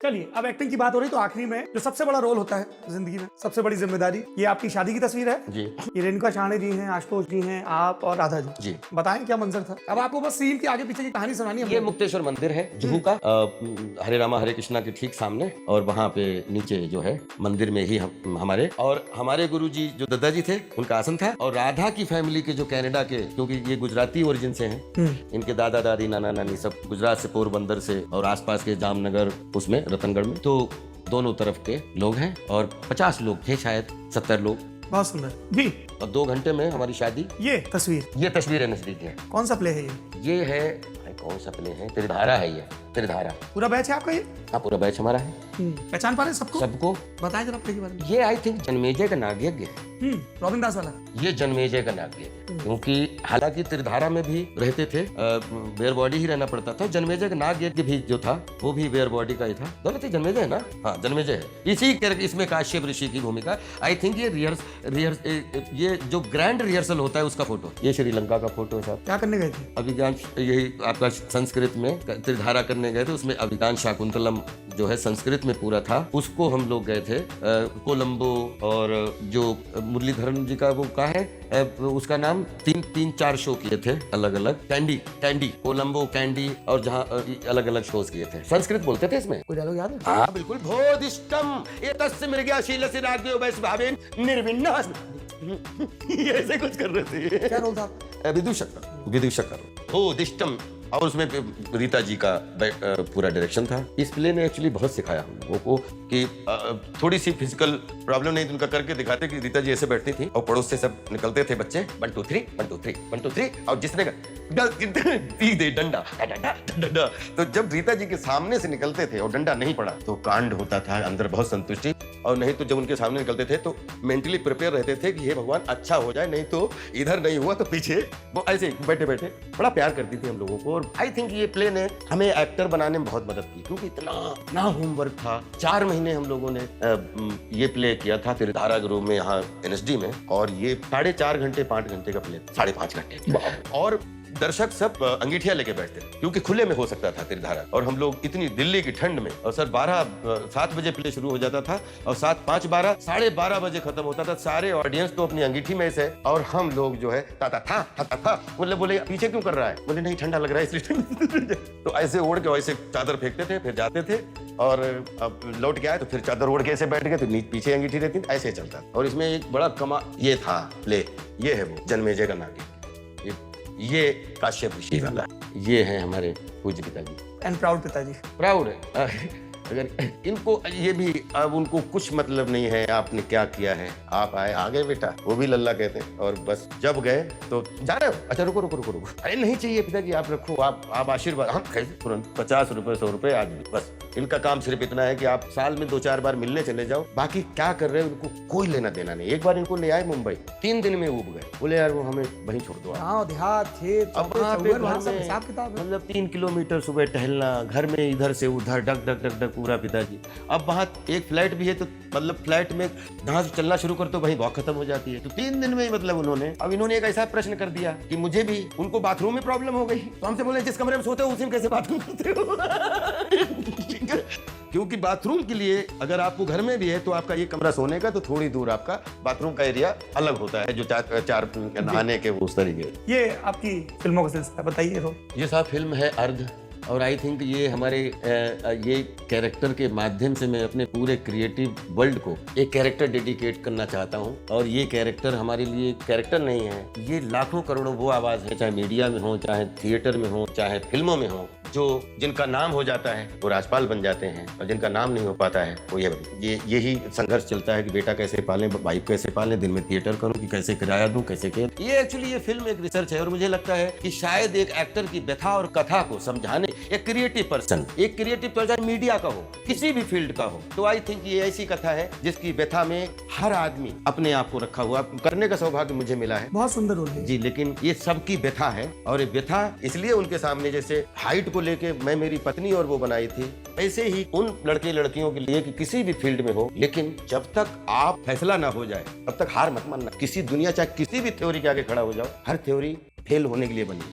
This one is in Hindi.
चलिए, अब एक्टिंग की बात हो रही तो आखिरी में जो सबसे बड़ा रोल होता है जिंदगी में, सबसे बड़ी जिम्मेदारी, ये आपकी शादी की तस्वीर है जी। ये रेणुका शाहणे जी हैं, आशुतोष जी हैं, आप और राधा जी। जी। बताएं क्या मंजर था। अब आपको बस सीन के आगे पीछे की कहानी सुनानी है। ये मुक्तेश्वर मंदिर है जुहू का, हरे रामा हरे कृष्णा के ठीक सामने, और वहाँ पे नीचे जो है मंदिर में ही हमारे गुरुजी जो दादाजी थे उनका आसन था, और राधा की फैमिली के जो कनाडा के, क्योंकि ये गुजराती ओरिजिन से हैं, इनके दादा दादी नाना नानी सब गुजरात से, पोरबंदर से और आसपास के जामनगर उसमें रतनगढ़ में, तो दोनों तरफ के लोग हैं और 50 लोग थे, शायद 70 लोग। बहुत सुंदर जी। और 2 घंटे में हमारी शादी। ये तस्वीर है नजदीक है। कौन सा प्ले है ये है कौन सा प्ले है, त्रिधारा है ये, त्रिधारा। पूरा बैच है आपका ये? हाँ, पूरा बैच हमारा है। पहचान पा रहे सबको? सबको। बताएं जरा प्ले के बारे में। ये आई थिंक जन्मेजय का नागयज्ञ है। रॉबिन दास वाला। ये जन्मेजय का नागयज्ञ, क्योंकि हालांकि त्रिधारा में भी रहते थे, बेयर बॉडी ही रहना पड़ता था। जन्मेजय का नागयज्ञ भी जो था वो भी बेयर बॉडी का ही था। दोनों जन्मेजय है ना? हाँ, जन्मेजय है। इसी इसमें काश्यप ऋषि की भूमिका। आई थिंक ये जो ग्रैंड रिहर्सल होता है उसका फोटो, ये श्रीलंका का फोटो है साहब। क्या करने गए थे? अभिज्ञान, यही आपका संस्कृत में त्रिधारा करने गए थे। उसमें अभिज्ञान शाकुंतलम जो है संस्कृत में पूरा था, उसको हम लोग गए थे। कोलंबो, और जो मुरलीधरन जी का वो का है उसका नाम, 3-4 शो किए थे अलग अलग। कैंडी कोलंबो, कैंडी, और जहाँ अलग अलग शोज किए थे। संस्कृत बोलते थे इसमें। कोई डायलॉग याद है? हाँ बिल्कुल। भोदिष्टम एतस्य मृगयाशील से राज्ञो वैश्वावेन निर्विन्नास। ये ऐसे कुछ कर रहे थे। क्या रोल था? विदूषक भोदिष्टम। और उसमें रीता जी का पूरा डायरेक्शन था। इस प्ले ने एक्चुअली बहुत सिखाया हम लोगों को कि थोड़ी सी फिजिकल प्रॉब्लम नहीं, तो उनका करके दिखाते कि रीता जी ऐसे बैठती थी और पड़ोस से सब निकलते थे बच्चे, 1 2 3 1 2 3 1 2 3, और जिसने डंडा। तो जब रीता जी के सामने से निकलते थे और डंडा नहीं पड़ा तो कांड होता था, अंदर बहुत संतुष्टि। और नहीं तो जब उनके सामने निकलते थे तो मेंटली प्रिपेयर रहते थे कि हे भगवान अच्छा हो जाए, नहीं तो इधर नहीं हुआ तो पीछे। वो ऐसे बैठे बैठे बड़ा प्यार करती थी हम लोगों को। और आई थिंक ये प्ले ने हमें एक्टर बनाने में बहुत मदद की, क्योंकि इतना होमवर्क था। 4 महीने हम लोगों ने ये प्ले किया था त्रिधारा गृह में, यहाँ NSD में। और ये 4.5 घंटे 5 घंटे का प्ले, 5.5 घंटे। और दर्शक सब अंगीठियां लेके बैठते थे, क्योंकि खुले में हो सकता था त्रिधारा। और हम लोग इतनी दिल्ली की ठंड में, और सर 7 बजे प्ले शुरू हो जाता था और 7:05 12:30 बजे खत्म होता था। सारे ऑडियंस तो अपनी अंगीठी में से, और हम लोग जो है था बोले पीछे क्यों कर रहा है, बोले नहीं ठंडा लग रहा है इसलिए। तो ऐसे ओढ़ के वैसे चादर फेंकते थे, फिर जाते थे, और अब लौट के आए तो फिर चादर ओढ़ के ऐसे बैठ गए, तो पीछे अंगीठी रहती, ऐसे चलता। और इसमें एक बड़ा ये था प्ले, ये है वो जन्मेजय का नागयज्ञ, ये काश्यप ऋषि वाला, ये है हमारे पूज्य पिताजी। एंड प्राउड पिताजी। प्राउड है। अगर इनको ये भी, अब उनको कुछ मतलब नहीं है आपने क्या किया है, आप आए आ गए बेटा, वो भी लल्ला कहते हैं। और बस जब गए तो जा रहे हो, अच्छा रुको, अरे नहीं चाहिए पिताजी, आप रखो, आप आशीर्वाद। हम कैसे तुरंत 50 रुपए 100 रुपए आज भी। बस इनका काम सिर्फ इतना है कि आप साल में 2-4 बार मिलने चले जाओ, बाकी क्या कर रहे हो उनको कोई लेना देना नहीं। एक बार इनको ले आए मुंबई, 3 दिन में उब गए, बोले यार वो हमें वहीं छोड़ दो। देहात, खेत, मतलब 3 किलोमीटर सुबह टहलना, घर में इधर से उधर डग पूरा पिताजी। अब वहाँ एक फ्लैट भी है, तो मतलब फ्लैट में जहाँ से चलना शुरू कर तो वहीं वॉक खत्म हो जाती है। तो 3 दिन में ही मतलब इन्होंने एक ऐसा प्रश्न कर दिया कि मुझे भी, उनको बाथरूम में प्रॉब्लम हो गई। तो हमसे बोले जिस कमरे में सोते हो उसी में कैसे बाथरूम करते हो। क्योंकि बाथरूम के लिए अगर आपको घर में भी है तो आपका ये कमरा सोने का, तो थोड़ी दूर आपका बाथरूम का एरिया अलग होता है, जो 4 नहाने के उस तरीके। ये आपकी फिल्मों का सिलसिला बताइए। ये साहब फिल्म है अर्ध, और आई थिंक ये हमारे ये कैरेक्टर के माध्यम से मैं अपने पूरे क्रिएटिव वर्ल्ड को एक कैरेक्टर डेडिकेट करना चाहता हूँ। और ये कैरेक्टर हमारे लिए कैरेक्टर नहीं है, ये लाखों करोड़ों वो आवाज़ है, चाहे मीडिया में हो, चाहे थिएटर में हो, चाहे फिल्मों में हो, जो जिनका नाम हो जाता है वो राजपाल बन जाते हैं, और जिनका नाम नहीं हो पाता है वो यही संघर्ष चलता है कि बेटा कैसे पालें, वाइफ कैसे पालें, दिन में थिएटर करूं कि कैसे किराया दूं, कैसे ये एक्चुअली ये फिल्म एक रिसर्च है। और मुझे लगता है कि शायद एक एक्टर की व्यथा और कथा को समझाने, एक क्रिएटिव पर्सन मीडिया का हो, किसी भी फील्ड का हो, तो आई थिंक ये ऐसी कथा है जिसकी व्यथा में हर आदमी अपने आप को रखा हुआ, करने का सौभाग्य मुझे मिला है। बहुत सुंदर रोल है जी। लेकिन ये सबकी व्यथा है, और ये व्यथा इसलिए उनके सामने, जैसे हाइट को लेके मैं मेरी पत्नी और वो बनाई थी, ऐसे ही उन लड़के लड़कियों के लिए कि किसी भी फील्ड में हो, लेकिन जब तक आप फैसला ना हो जाए तब तक हार मत मानना। किसी दुनिया चाहे किसी भी थ्योरी के आगे खड़ा हो जाओ, हर थ्योरी फेल होने के लिए बनी।